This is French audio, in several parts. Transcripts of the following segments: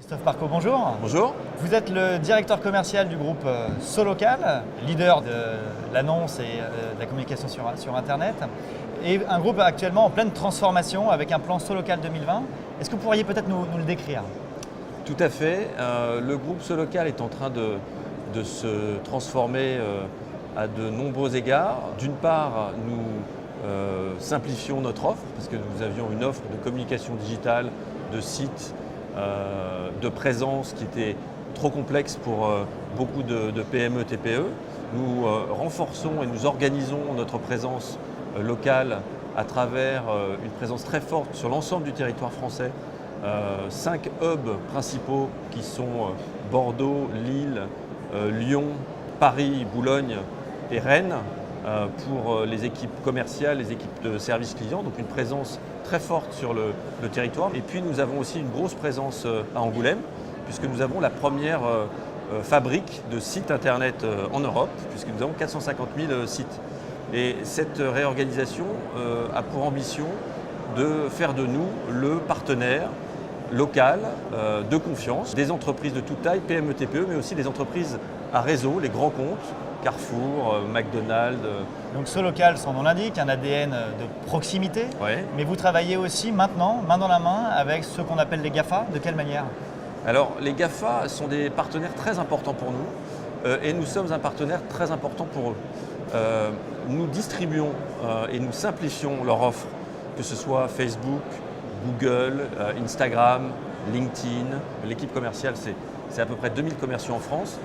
Christophe Parco, bonjour. Bonjour. Vous êtes le directeur commercial du groupe Solocal, leader de l'annonce et de la communication sur Internet, et un groupe actuellement en pleine transformation avec un plan Solocal 2020. Est-ce que vous pourriez peut-être nous le décrire? Tout à fait. Le groupe Solocal est en train de se transformer à de nombreux égards. D'une part, nous simplifions notre offre, parce que nous avions une offre de communication digitale, de site, de présence qui était trop complexe pour beaucoup de PME, TPE. Nous renforçons et nous organisons notre présence locale à travers une présence très forte sur l'ensemble du territoire français. 5 hubs principaux qui sont Bordeaux, Lille, Lyon, Paris, Boulogne et Rennes pour les équipes commerciales, les équipes de service client, donc une présence très forte sur le territoire. Et puis nous avons aussi une grosse présence à Angoulême, puisque nous avons la première fabrique de sites internet en Europe, puisque nous avons 450 000 sites. Et cette réorganisation a pour ambition de faire de nous le partenaire local de confiance des entreprises de toute taille, PME, TPE, mais aussi des entreprises à réseau, les grands comptes, Carrefour, McDonald's. Donc Solocal, son nom l'indique, un ADN de proximité, Ouais. mais vous travaillez aussi maintenant, main dans la main, avec ceux qu'on appelle les GAFA. De quelle manière? Alors les GAFA sont des partenaires très importants pour nous et nous sommes un partenaire très important pour eux. Nous distribuons et nous simplifions leur offre, que ce soit Facebook, Google, Instagram, LinkedIn. L'équipe commerciale, c'est à peu près 2000 commerciaux en France.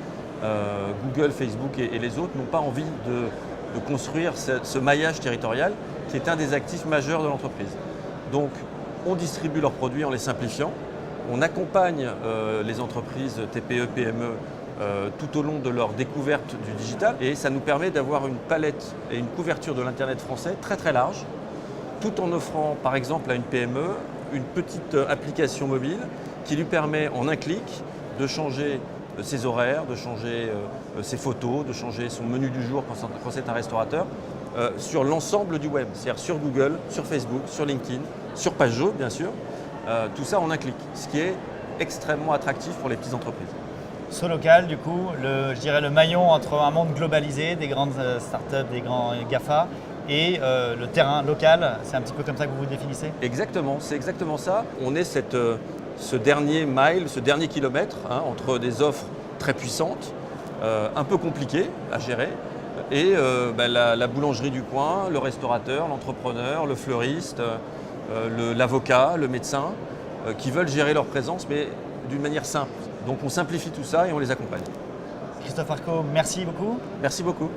Google, Facebook et les autres n'ont pas envie de construire ce maillage territorial qui est un des actifs majeurs de l'entreprise. Donc on distribue leurs produits en les simplifiant, on accompagne les entreprises TPE, PME tout au long de leur découverte du digital et ça nous permet d'avoir une palette et une couverture de l'Internet français très très large, tout en offrant par exemple à une PME une petite application mobile qui lui permet en un clic de changer ses horaires, de changer ses photos, de changer son menu du jour quand c'est un restaurateur sur l'ensemble du web, c'est-à-dire sur Google, sur Facebook, sur LinkedIn, sur Page Jaune bien sûr, tout ça en un clic, ce qui est extrêmement attractif pour les petites entreprises. Solocal, du coup, je dirais le maillon entre un monde globalisé, des grandes startups, des grands GAFA, et le terrain local. C'est un petit peu comme ça que vous vous définissez? Exactement, c'est exactement ça. On est ce dernier mile, ce dernier kilomètre entre des offres très puissantes, un peu compliquées à gérer, et la boulangerie du coin, le restaurateur, l'entrepreneur, le fleuriste, l'avocat, le médecin, qui veulent gérer leur présence, mais d'une manière simple. Donc on simplifie tout ça et on les accompagne. Christophe Parco, merci beaucoup. Merci beaucoup.